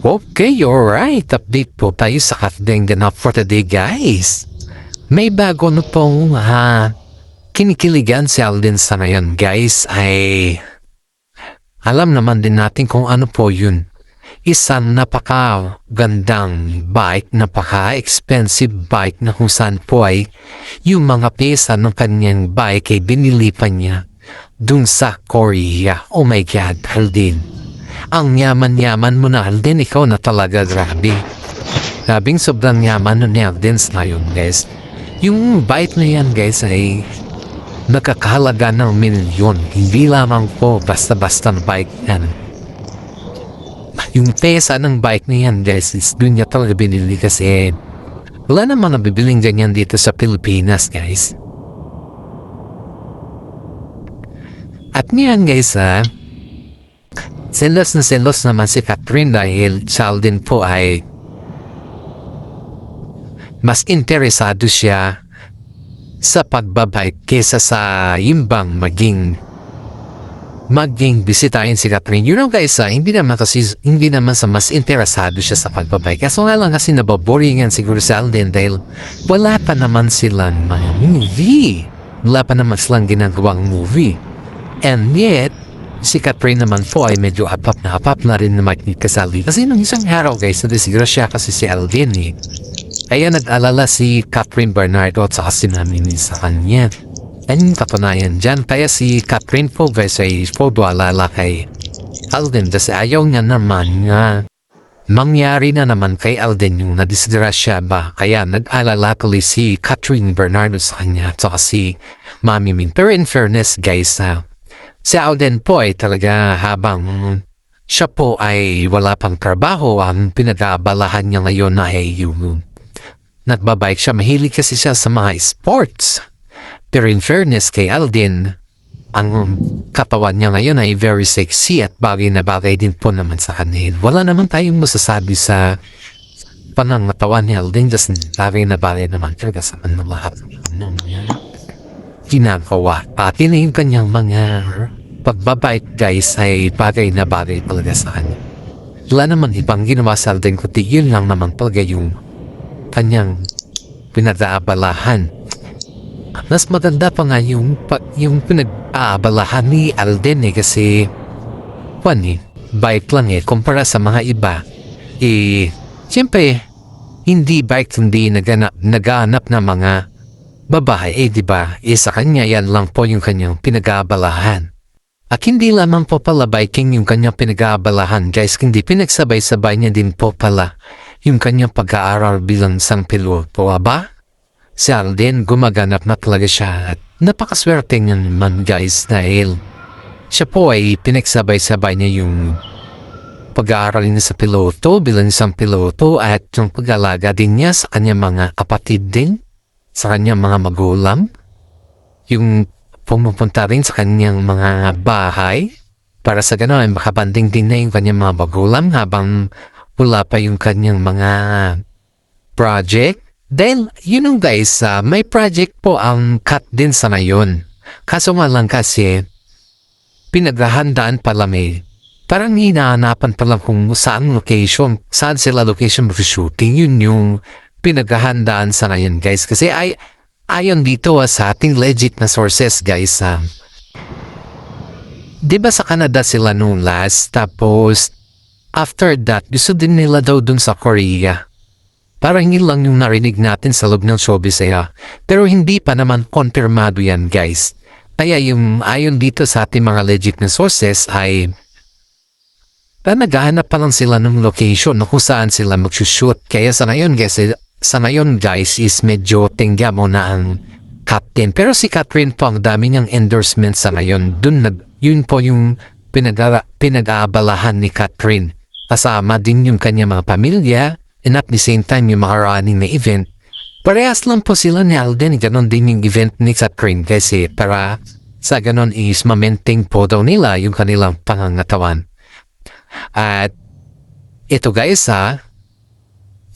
Okay, alright. Update po tayo sa Katdeng Ganap for today, guys. May bago na pong kinikiligan si Alden sa ngayon, guys. Ay alam naman din natin kung ano po yun. Isang napaka-gandang bike, napaka-expensive bike na kung saan po ay yung mga pyesa ng kanyang bike ay binili pa niya dun sa Korea. Oh my God, Alden. Ang yaman-yaman mo na, Alden, ikaw na talaga, grabe. Grabing sobrang yaman ni Alden na yun, guys. Yung bike na yan, guys, ay nakakahalaga ng milyon. Hindi lamang po basta-basta na bike yan. Yung pesa ng bike na yan, guys, is dun niya talaga binili kasi wala naman nabibiling ganyan dito sa Pilipinas, guys. At niyan, guys, selos naman si Catherine dahil si Alden po ay mas interesado siya sa pagbabike kesa sa imbang maging bisitahin si Catherine. You know, guys, hindi naman sa mas interesado siya sa pagbabike. Kaso nga lang kasi nababoringan siguro si Alden dahil wala pa naman silang mga movie. Wala pa naman silang ginagawang movie. And yet, si Catherine naman po ay medyo apap na rin na makikasali. Kasi nung isang araw, guys, nadisgrasya kasi si Alden eh. Kaya nag-alala si Catherine Bernardo at saka sinamin sa kanya. Ang katunayan dyan, kaya si Catherine po, guys, ay alala kay Alden kasi ayaw niya naman nga mangyari na naman kay Alden yung nadisgrasya ba. Kaya nag-alala tuloy si Catherine Bernardo sa kanya at saka si Mami Min. Pero in fairness, guys, si Alden po ay talaga habang siya po ay wala pang trabaho, ang pinag-aabalahan niya ngayon ay yung nagbabike siya. Mahilig kasi siya sa mga sports. Pero in fairness kay Alden, ang katawan niya ngayon ay very sexy at bagay na bagay din po naman sa kanil. Wala naman tayong masasabi sa panangatawan ni Alden, just bagay na bagay naman talaga sa kanil lahat ginagawa. Pati na yung kanyang mga pagbabike, guys, ay bagay na bagay talaga sa kanya. Wala naman ibang ginawa sa Alden kundi yun lang naman talaga yung kanyang pinag-aabalahan. Mas maganda pa nga yung pinag-aabalahan ni Alden kasi bike lang kumpara sa mga iba. Siyempre, hindi bike kundi naghanap na mga babae, diba? Sa kanya, yan lang po yung kanyang pinag-aabalahan. At hindi lamang po pala biking yung kanyang pinag-aabalahan, guys, kundi pinagsabay-sabay niya din po pala yung kanyang pag-aaral bilang isang piloto, ba? Si Alden, gumaganap na talaga siya at napakaswerte niya naman, guys, dahil siya po ay pinagsabay-sabay niya yung pag-aaral niya sa piloto bilang isang piloto at yung pag-alaga din niya sa kanyang mga kapatid din, sa kanyang mga magulang, yung pumupunta rin sa kanyang mga bahay para sa gano'n ay makabanding din na yung kanyang mga magulang habang wala pa yung kanyang mga project. Dahil, yun guys, may project po ang Kat din sa ngayon. Kaso nga lang kasi, pinaghahandaan pala parang hinahanapan pala kung saan sila location shooting, yun yung pinaghahandaan sa ngayon, guys. Kasi ayon dito sa ating legit na sources, guys, diba sa Canada sila nung last, tapos after that gusto din nila daw dun sa Korea. Parang yun lang yung narinig natin sa loob ng showbiz pero hindi pa naman konfirmado yan, guys. Kaya yung ayon dito sa ating mga legit na sources ay naghahanap pa lang sila ng location kung saan sila mag-shoot. Kaya sa ngayon, guys, is medyo tingga mo na ang captain. Pero si Catherine po, ang dami niyang endorsement sa ngayon. Yun po yung pinag-aabalahan ni Catherine. Kasama din yung kanya mga pamilya, and at the same time, yung mga running na event. Parehas lang po sila ni Alden. Ganon din yung event ni Catherine kasi para sa ganon is ma-maintain po daw nila yung kanilang pangangatawan. At ito, guys,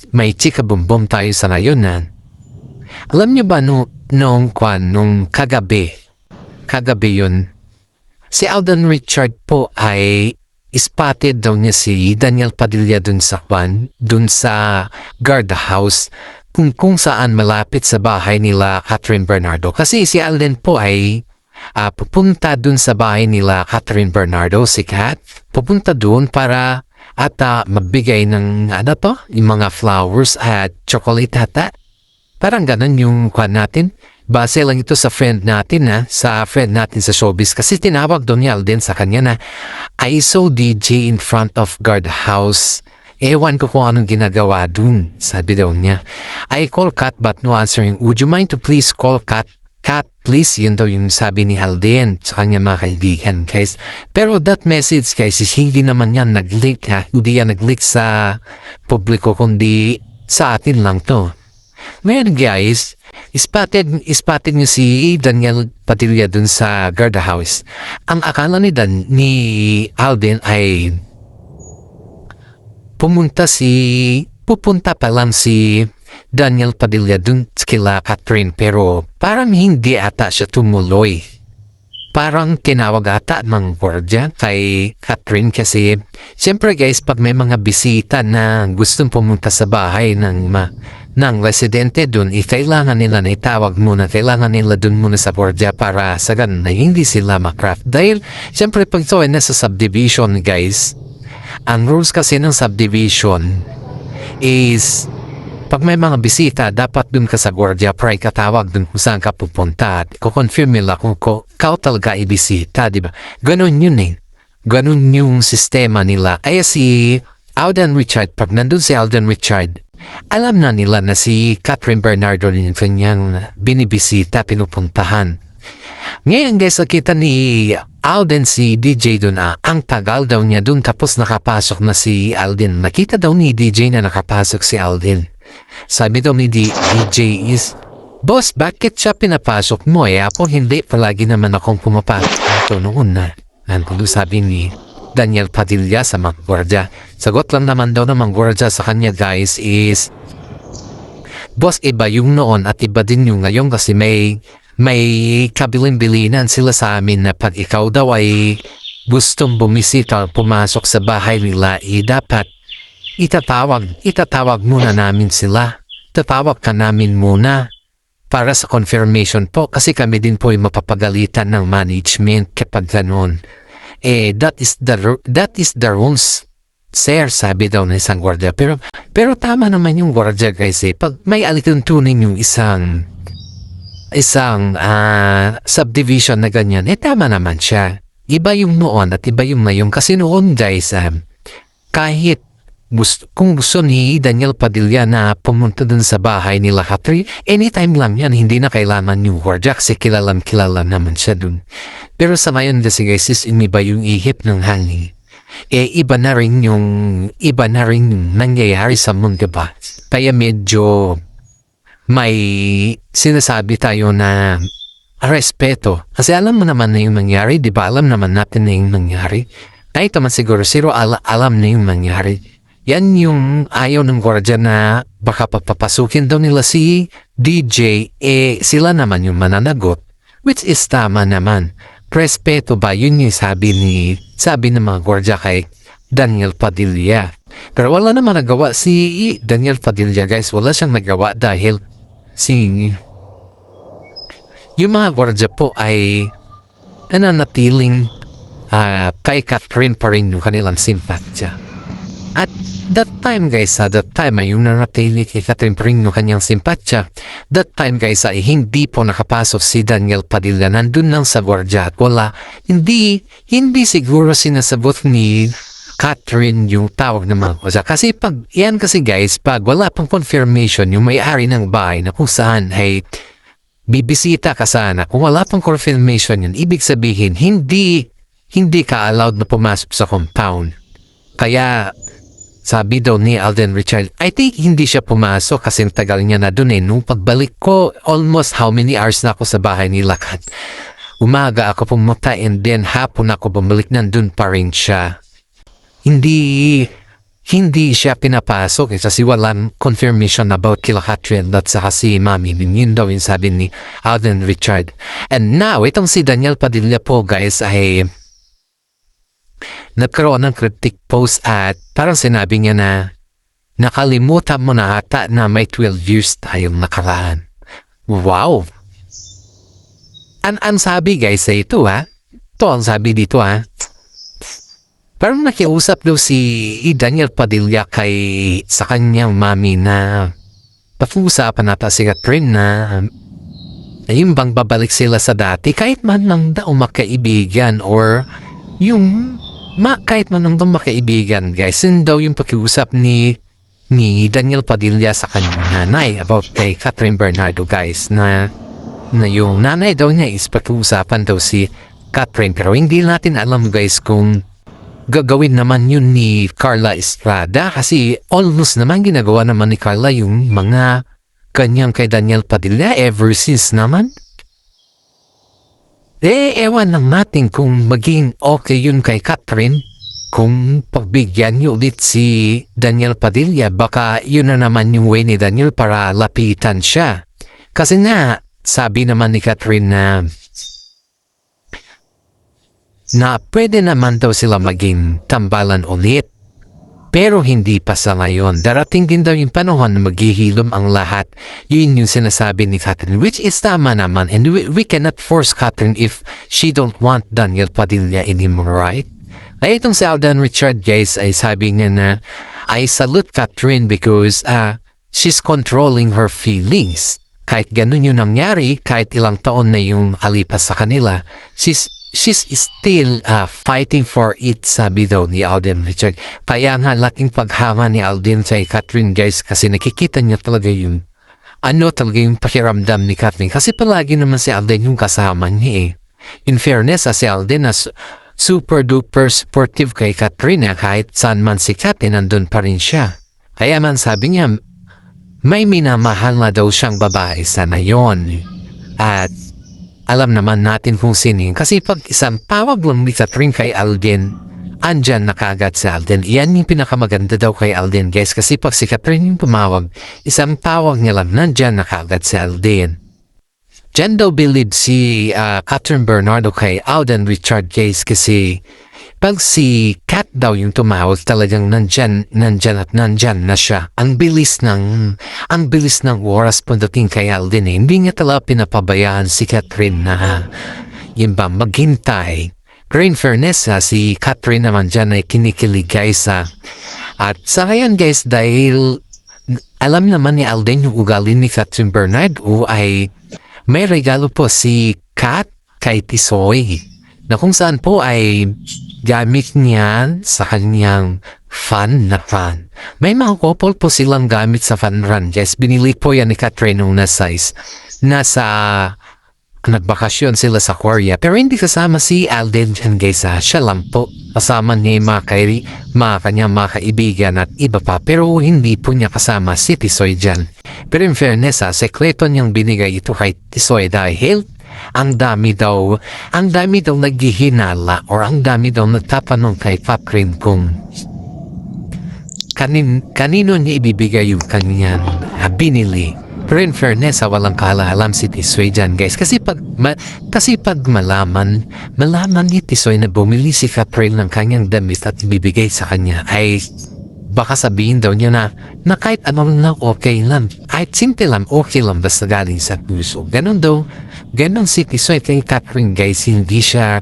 may chika bumbum tayo sa ngayon alam niyo ba nung kagabi yun, si Alden Richard po ay spotted daw niya si Daniel Padilla dun sa guardhouse kung saan malapit sa bahay nila Catherine Bernardo. Kasi si Alden po ay pupunta dun sa bahay nila Catherine Bernardo, si Kat. Pupunta dun para magbigay ng yung mga flowers at chocolate hata. Parang ganun yung kwan natin. Base lang ito sa friend natin sa showbiz. Kasi tinawag doon ni Alden sa kanya na I saw DJ in front of guardhouse. Ewan ko kung anong ginagawa dun. Sabi daw niya, I call Kat but no answering. Would you mind to please call Kat? Kat, please. Yun daw yung sabi ni Alden sa kanya mga kaibigan, guys. Pero that message, guys, is hindi naman yan nag-leak, Hindi yan nag-leak sa publiko, kundi sa atin lang to. Ngayon, guys, spotted niyo si Daniel Padilla dun sa guardhouse. Ang akala ni Alden ay pupunta pa lang si Daniel Padilla dun kila Catherine, pero parang hindi ata siya tumuloy. Parang tinawag ata ng gwardiya kay Catherine kasi siyempre guys, pag may mga bisita na gustong pumunta sa bahay ng residente dun, kailangan nila na itawag muna, kailangan nila dun muna sa gwardiya para sa ganun na hindi sila makraft. Dahil siyempre pag ito ay nasa subdivision, guys, ang rules kasi ng subdivision is pag may mga bisita, dapat dun ka sa gwardiya para ikatawag dun kung saan ka pupunta at kukonfirm nila kung ikaw talaga ibisita, di ba? Ganun yun Ganun yung sistema nila. Kaya si Alden Richard, pag nandun si Alden Richard, alam na nila na si Catherine Bernardo yung kanyang binibisita, pinupuntahan. Ngayon guys, nakita ni Alden si DJ dun ang tagal daw niya dun tapos nakapasok na si Alden. Nakita daw ni DJ na nakapasok si Alden. Sabi daw ni DJ is, Boss, bakit siya pinapasok mo? Ako hindi, palagi naman akong pumapasok. Ito noon na. Ano sabi ni Daniel Padilla sa mga gwardiya. Sagot lang naman daw ng mga gwardiya sa kanya guys is, Boss, iba yung noon at iba din yung ngayon kasi may kabilin-bilinan sila sa amin na pag ikaw daw ay gustong bumisita pumasok sa bahay nila, dapat itatawag muna namin sila. Tatawag ka namin muna para sa confirmation po kasi kami din po ay mapapagalitan ng management kapag ganoon. That is the rules, sir, sabi daw ng isang gwardiya. Pero tama naman yung gwardiya guys pag may alituntunin yung isang subdivision na ganyan, tama naman siya. Iba yung noon at iba yung ngayon. Kasi noon guys, kahit kung gusto ni Daniel Padilla na pumunta dun sa bahay nila Catherine, anytime lang yan, hindi na kailangan yung gwardiya kasi kilala naman siya dun. Pero sa ngayon kasi guys, iba yung ihip ng hangin. Iba na rin yung nangyayari sa mundo ba? Kaya medyo may sinasabi tayo na respeto. Kasi alam mo naman na yung nangyari, di ba? Alam naman natin na yung nangyari. Kahit naman siguro, alam na yung nangyari. Yan yung ayaw ng gwardiya na baka papapasukin daw nila si DJ, sila naman yung mananagot. Which is tama naman. Respeto ba? Yun yung sabi ng mga gwardiya kay Daniel Padilla. Pero wala naman nagawa si Daniel Padilla guys. Wala siyang nagawa dahil yung mga gwardiya po ay nananatiling kay Catherine pa rin yung kanilang simpatya. At that time guys, ay yung nanatili kay Catherine pa rin yung kanyang simpatya. That time guys ay hindi po nakapasok si Daniel Padilla. Nandun lang sa gwardiya at wala. Hindi siguro sinasabot ni Catherine yung tawag ng mga gwardiya. Kasi kasi guys, pag wala pang confirmation yung may-ari ng bahay na kung saan ay bibisita ka sana, kung wala pang confirmation yun, ibig sabihin hindi ka allowed na pumasok sa compound. Kaya sabi daw ni Alden Richard, I think hindi siya pumasok kasi tagal niya na dun nung pagbalik ko, almost how many hours na ako sa bahay nila. Umaga ako pumunta and then hapon ako bumalik, nandun pa rin siya. Hindi siya pinapasok kasi walang confirmation about kila Catherine at saka si Mami. Yun daw yung sabi ni Alden Richard. And now, itong si Daniel Padilla po guys ay nagkaroon ng critic post at parang sinabi niya na nakalimutan mo na ata na may 12 years tayong nakaraan. Wow! Ang sabi guys sa ito ha? Ito ang sabi dito ha? Parang nakiusap daw si Daniel Padilla sa kanyang mami na pag-uusapan nata si Catherine na yung bang babalik sila sa dati kahit man lang daw makaibigan or yung kahit man lang daw makaibigan guys. Yun daw yung pag-uusap ni Daniel Padilla sa kanyang nanay about kay Catherine Bernardo guys na yung nanay daw niya is pag-uusapan daw si Catherine pero hindi natin alam guys kung gagawin naman yun ni Carla Estrada kasi almost naman ginagawa naman ni Carla yung mga kanyang kay Daniel Padilla ever since naman. Ewan lang natin kung maging okay yun kay Catherine. Kung pagbigyan niyo ulit si Daniel Padilla, baka yun na naman yung way ni Daniel para lapitan siya. Kasi na, sabi naman ni Catherine na pwede naman daw sila maging tambalan ulit. Pero hindi pa sa ngayon. Darating din daw yung panahon na maghihilom ang lahat. Yun yung sinasabi ni Catherine, which is tama naman. And we cannot force Catherine if she don't want Daniel Padilla anymore, right? Ay itong si Alden Richard guys ay sabi niya na I salute Catherine because she's controlling her feelings. Kahit ganun yung nangyari, kahit ilang taon na yung alipas sa kanila, she's still fighting for it, sabi daw ni Alden Richard. Kaya nga laking paghama ni Alden sa Catherine guys kasi nakikita niya talaga yung talaga yung pakiramdam ni Catherine kasi palagi naman si Alden yung kasama niya eh. In fairness si Alden super duper supportive kay Catherine kahit saan man si Catherine nandun pa rin siya. Kaya man sabi niya may minamahal na daw siyang babae sana yon. At alam naman natin kung sino yun. Kasi pag isang tawag lang ni Catherine kay Alden, andyan na kaagad si Alden. Iyan yung pinakamaganda daw kay Alden guys. Kasi pag si Catherine yung tumawag, isang tawag niya lang, nandyan na kaagad si Alden. Diyan daw believe si Catherine Bernardo kay Alden Richard guys kasi pag si Cat daw yung tumawag talagang nandyan na siya. Ang bilis ng oras pagdating kay Alden eh. Hindi niya talaga pinapabayaan si Catherine na yun ba maghintay. Pero in fairness si Catherine naman dyan ay kinikilig guys At sa ngayon guys dahil alam naman ni Alden yung ugali ni Catherine Bernardo ay may regalo po si Cat kay Tisoy na kung saan po ay gamit niya sa kanyang fun na run. May mga couple po silang gamit sa fun run. Yes, binili po yan ni Catherine nung nasa nagbakasyon sila sa Korea. Pero hindi kasama si Alden dyan guys siya lang po. Kasama niya mga kanyang mga kaibigan at iba pa. Pero hindi po niya kasama si Tisoy dyan. Pero in fairness sekreto niyang binigay ito kay Tisoy dahil ang dami daw naghihinala or ang dami daw nagtatanong kay Catherine kung kanino niya ibibigay yung kanyang binili. Pero in fairness walang kaalam si Tisoy dyan guys kasi pag malaman ni Tisoy na bumili si Catherine ng kanyang damit at ibibigay sa kanya ay baka sabihin daw niya na kahit ano lang okay lang. Kahit simple lang okay lang basta galing sa puso. Ganon si Tisoy kay Catherine guys. Hindi siya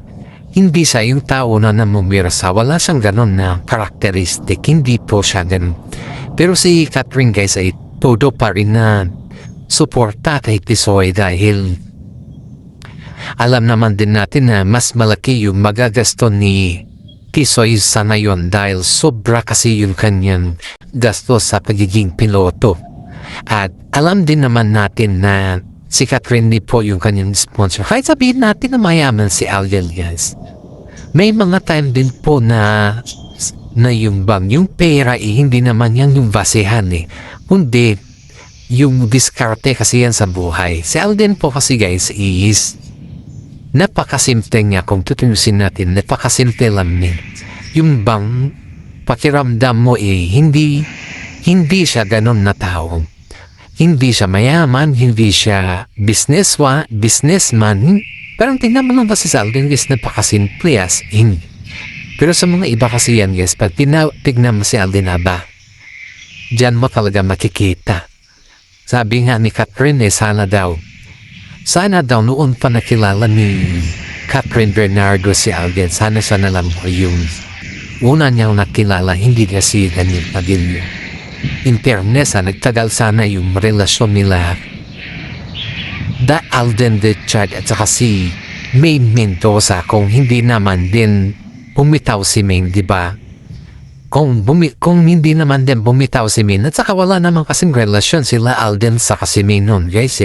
yung tao na namumirasa. Wala siyang ganon na karakteristik. Hindi po siya ganon. Pero si Catherine guys ay todo pa rin na suporta kay Tisoy dahil alam naman din natin na mas malaki yung magagasto ni Tisoy sa ngayon dahil sobra kasi yung kanyang gastos sa pagiging piloto. At alam din naman natin na si Catherine ni po yung kanyang sponsor. Kahit sabihin natin na mayaman si Alden guys. May mga time din po na yung pera hindi naman yan yung basehan kundi yung diskarte kasi yan sa buhay. Si Alden po kasi guys is napakasimple niya kung tutunusin natin, napakasimple lang niya. Yung bang pakiramdam mo hindi siya ganon na tao. Hindi siya mayaman, hindi siya businessman. Parang tingnan mo lang kasi sa Alden is napakasimple as in. Pero sa mga iba kasi yan guys, pag tignan mo si Alden Aba, diyan mo talaga makikita. Sabi nga ni Catherine sana daw noon pa nakilala ni Catherine Bernardo si Alden, sana lang mo yung una niyang nakilala, hindi niya si Daniel Padilla. In fairness, nagtagal sana yung relasyon nila Alden Richard at saka si Maine Mendoza, kung hindi naman din bumitaw si Maine, di ba? Kung hindi naman din bumitaw si Maine, at saka wala naman kasing relasyon sila Alden sa si Maine noon, guys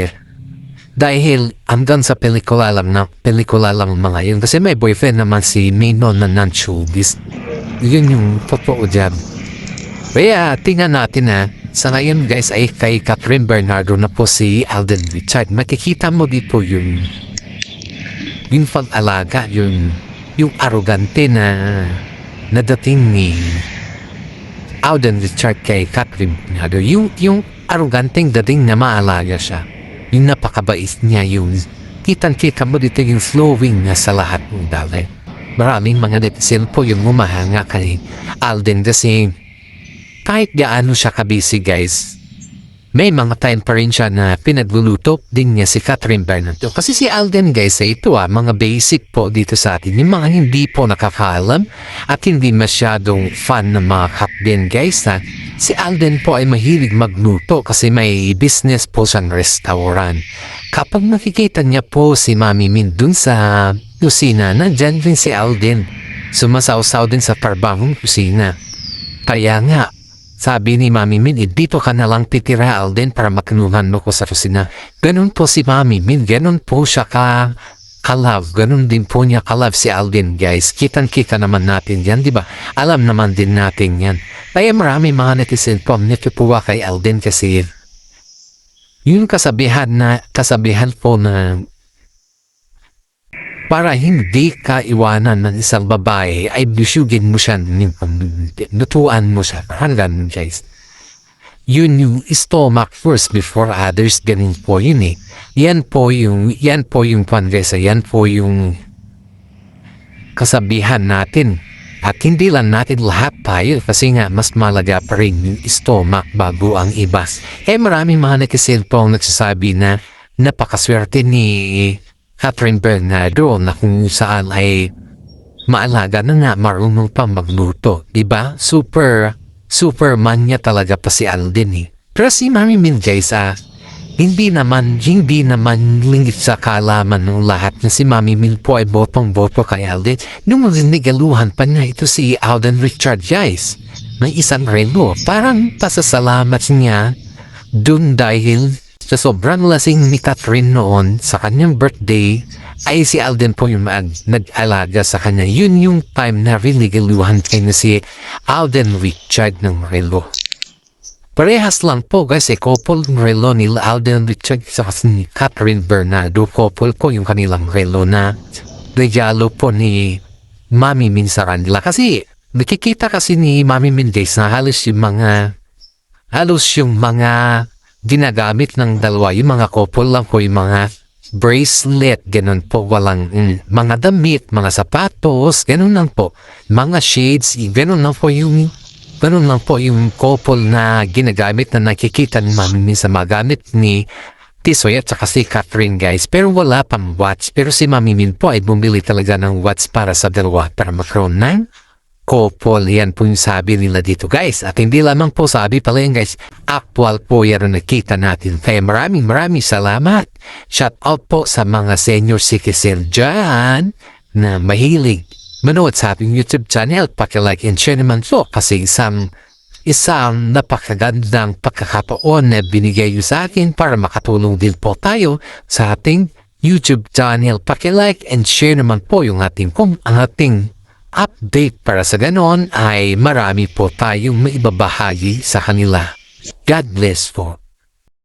Dahil hanggang sa pelikula lang mga yun. Kasi may boyfriend naman si Maine noon na non-showbiz. Yun yung totoo dyan. Kaya tingnan natin sa ngayon guys ay kay Catherine Bernardo na po si Alden Richard. Makikita mo dito yung pag-alaga, yung arrogante na dating ni Alden Richard kay Catherine Bernardo. Yung arroganteng dating na maalaga siya. Yung napakabait niya, yung kitang-kita mo dito yung flowing niya sa lahat ng dali. Maraming mga netizen po yung umahanga kay Alden kasi kahit gaano siya kabisi guys, may mga time pa rin siya na pinagluluto din niya si Catherine Bernardo. Kasi si Alden guys ito mga basic po dito sa atin. Yung mga hindi po nakakaalam at hindi masyadong fan ng mga kapden guys si Alden po ay mahilig magluto kasi may business po siyang restaurant. Kapag nakikita niya po si Mami Min dun sa kusina, nandyan rin si Alden. Sumasaw-saw din sa parbangong kusina. Kaya nga, sabi ni Mami Min, dito ka na lang titira Alden para makinuhan mo ko sa kusina. Ganun po si Mami Min, ganun po siya ka-love. Ganun din po niya ka-love si Alden guys. Kitang-kita naman natin yan, di ba? Alam naman din natin yan. Kaya marami mga netizen po nitutuwa kay Alden kasi yung kasabihan po na para hindi ka iwanan ng isang babae ay bisyugin mo siya, nutuan mo siya. Hanggang guys. Yun yung stomach first before others, ganun po yun Yan po yung panresa, yan po yung kasabihan natin. At hindi lang natin lahat tayo kasi nga mas malaga pa rin yung stomach bago ang iba. Maraming mga netizen po ang nagsasabi na napakaswerte ni Catherine Bernardo na kung saan ay maalaga na nga marunong pa magluto. Diba? Superman niya talaga pa si Alden Pero si Mami Min guys hindi naman lingit sa kalaman ng lahat na si Mami Min po ay botong-boto kay Alden. Nung nigaluhan pa niya ito si Alden Richard guys. May isang relo. Parang pasasalamat niya dun dahil sa sobrang lasing ni Catherine noon sa kanyang birthday ay si Alden po yung nag-alaga sa kanya. Yun yung time na rinigaluhan kay na si Alden Richard ng relo. Parehas lang po guys couple ng relo ni Alden Richard sa ni Catherine Bernardo. Couple po yung kanilang relo na regalo po ni Mami Min sa kanila. Kasi nakikita kasi ni Mami Min guys na halos yung mga ginagamit ng dalawa, yung mga couple lang po, yung mga bracelet, ganun po, walang mga damit, mga sapatos, ganun lang po, mga shades, ganun lang po yung couple na ginagamit na nakikita ni Mami Min sa mga gamit ni Tisoy at saka si Catherine guys. Pero wala pang watch, pero si Mami Min po ay bumili talaga ng watch para sa dalawa para magkaroon ng couple. Yan po yung sabi nila dito guys. At hindi lamang po sabi pala yan guys, actual po yan ang nakita natin. Kaya maraming salamat. Shout out po sa mga senior citizen dyan na mahilig manood sa ating YouTube channel. Paki-like and share naman po kasi isang napakagandang pagkakataon na binigay nyo sa akin para makatulong din po tayo sa ating YouTube channel. Paki-like and share naman po yung ating update para sa ganon ay marami po tayong maibabahagi sa kanila. God bless po.